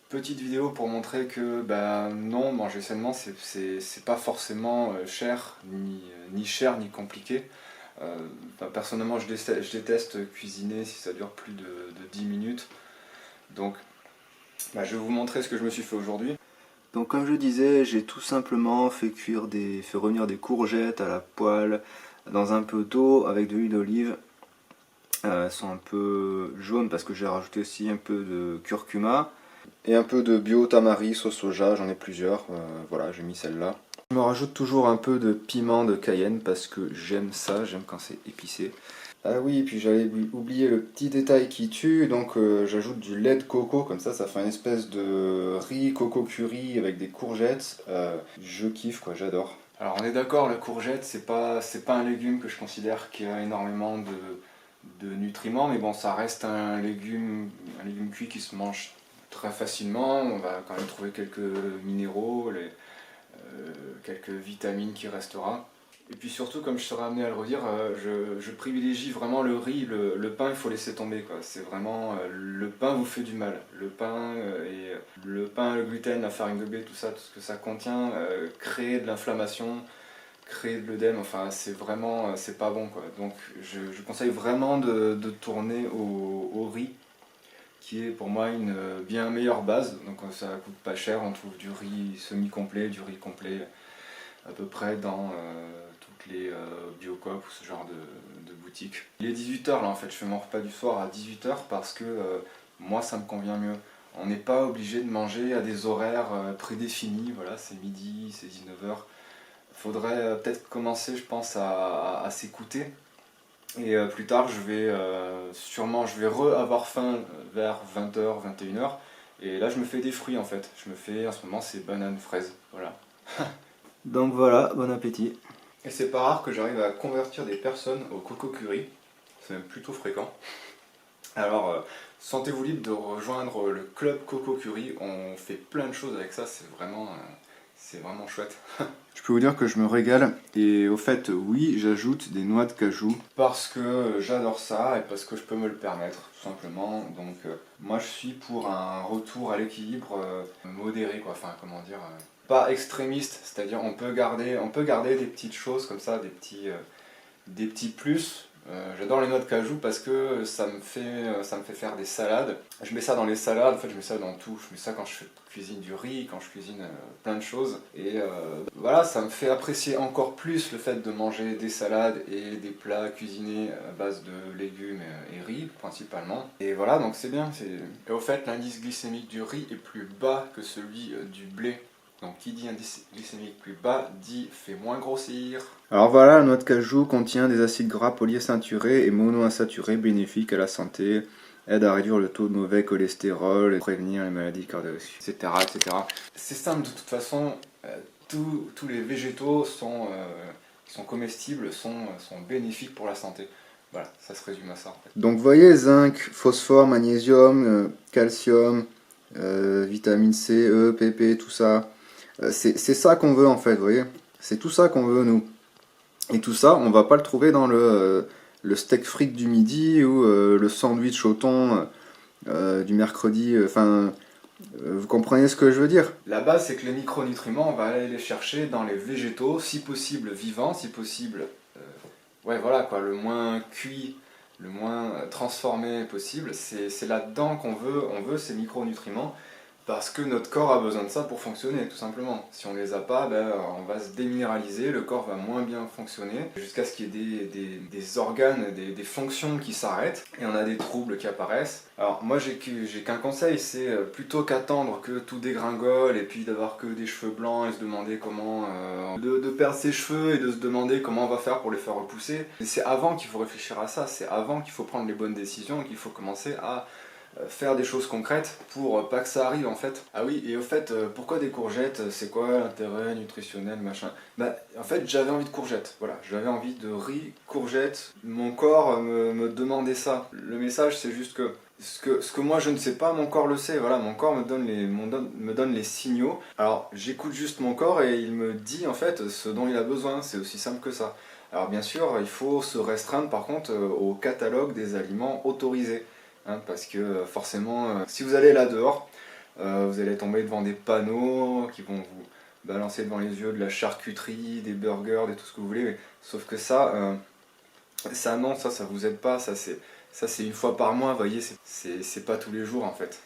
Petite vidéo pour montrer que non, manger sainement c'est pas forcément cher, ni cher ni compliqué. Personnellement je déteste cuisiner si ça dure plus de 10 minutes. Donc je vais vous montrer ce que je me suis fait aujourd'hui. Donc comme je disais, j'ai tout simplement fait revenir des courgettes à la poêle dans un peu d'eau avec de l'huile d'olive. Elles sont un peu jaunes parce que j'ai rajouté aussi un peu de curcuma et un peu de bio-tamari sauce soja, j'en ai plusieurs, voilà, j'ai mis celle-là. Je me rajoute toujours un peu de piment de Cayenne parce que j'aime ça, j'aime quand c'est épicé. Ah oui, et puis j'avais oublié le petit détail qui tue, donc j'ajoute du lait de coco, comme ça fait une espèce de riz coco curry avec des courgettes. Je kiffe quoi, j'adore. Alors on est d'accord, la courgette c'est pas un légume que je considère qui a énormément de nutriments, mais bon, ça reste un légume cuit qui se mange très facilement. On va quand même trouver quelques minéraux, quelques vitamines qui restera. Et puis surtout, comme je serai amené à le redire, je privilégie vraiment le riz. Le pain, il faut laisser tomber, quoi. C'est vraiment, le pain vous fait du mal. Le pain, le gluten, la farine de blé, tout ce que ça contient, crée de l'inflammation, créer de l'œdème, enfin c'est pas bon quoi. Donc je conseille vraiment de tourner au riz, qui est pour moi une bien meilleure base. Donc ça coûte pas cher, on trouve du riz semi-complet, du riz complet à peu près dans toutes les Biocoop ou ce genre de boutiques. Il est 18 h là en fait, je fais mon repas du soir à 18 h parce que moi ça me convient mieux. On n'est pas obligé de manger à des horaires prédéfinis, voilà, c'est midi, c'est 19 h. Faudrait peut-être commencer, je pense, à s'écouter. Et plus tard, je vais avoir faim vers 20 h, 21 h. Et là, je me fais des fruits en fait. Je me fais, en ce moment, c'est bananes, fraises. Voilà. Donc voilà, bon appétit. Et c'est pas rare que j'arrive à convertir des personnes au coco curry. C'est même plutôt fréquent. Alors, sentez-vous libre de rejoindre le club Coco Curry. On fait plein de choses avec ça, c'est vraiment chouette. Je peux vous dire que je me régale. Et au fait, oui, j'ajoute des noix de cajou parce que j'adore ça et parce que je peux me le permettre, tout simplement. Donc, moi, je suis pour un retour à l'équilibre modéré, quoi. Enfin, comment dire, pas extrémiste. C'est-à-dire, on peut garder des petites choses comme ça, des petits plus. J'adore les noix de cajou parce que ça me fait faire des salades. Je mets ça dans les salades, en fait je mets ça dans tout. Je mets ça quand je cuisine du riz, quand je cuisine plein de choses. Et voilà, ça me fait apprécier encore plus le fait de manger des salades et des plats cuisinés à base de légumes et riz principalement. Et voilà, donc c'est bien. Et au fait, l'indice glycémique du riz est plus bas que celui du blé. Donc qui dit indice glycémique plus bas dit fait moins grossir. Alors voilà, la noix de cajou contient des acides gras polyinsaturés et monoinsaturés bénéfiques à la santé, aide à réduire le taux de mauvais cholestérol, et prévenir les maladies cardiovasculaires, etc., etc. C'est simple de toute façon, tous les végétaux qui sont comestibles sont bénéfiques pour la santé. Voilà, ça se résume à ça en fait. Donc vous voyez, zinc, phosphore, magnésium, calcium, vitamine C, E, PP, tout ça. C'est ça qu'on veut en fait, vous voyez. C'est tout ça qu'on veut nous. Et tout ça, on va pas le trouver dans le steak frites du midi ou le sandwich au thon du mercredi. Vous comprenez ce que je veux dire? La base, c'est que les micronutriments, on va aller les chercher dans les végétaux, si possible vivants, si possible, ouais voilà quoi, le moins cuit, le moins transformé possible. C'est là-dedans qu'on veut ces micronutriments. Parce que notre corps a besoin de ça pour fonctionner, tout simplement. Si on les a pas, on va se déminéraliser, le corps va moins bien fonctionner, jusqu'à ce qu'il y ait des organes, des fonctions qui s'arrêtent, et on a des troubles qui apparaissent. Alors moi j'ai qu'un conseil, c'est plutôt qu'attendre que tout dégringole, et puis d'avoir que des cheveux blancs, et se demander comment... de perdre ses cheveux, et de se demander comment on va faire pour les faire repousser. C'est avant qu'il faut réfléchir à ça, c'est avant qu'il faut prendre les bonnes décisions, qu'il faut commencer à faire des choses concrètes pour pas que ça arrive en fait. Ah oui, et au fait, pourquoi des courgettes? C'est quoi l'intérêt nutritionnel, machin? En fait, j'avais envie de courgettes, voilà, j'avais envie de riz, courgettes, mon corps me demandait ça. Le message, c'est juste que ce que moi je ne sais pas, mon corps le sait, voilà, mon corps me donne les signaux. Alors, j'écoute juste mon corps et il me dit en fait ce dont il a besoin, c'est aussi simple que ça. Alors bien sûr, il faut se restreindre par contre au catalogue des aliments autorisés. Parce que forcément, si vous allez là dehors, vous allez tomber devant des panneaux qui vont vous balancer devant les yeux de la charcuterie, des burgers, tout ce que vous voulez. Sauf que ça non, ça vous aide pas. Ça c'est une fois par mois, vous voyez, c'est pas tous les jours en fait.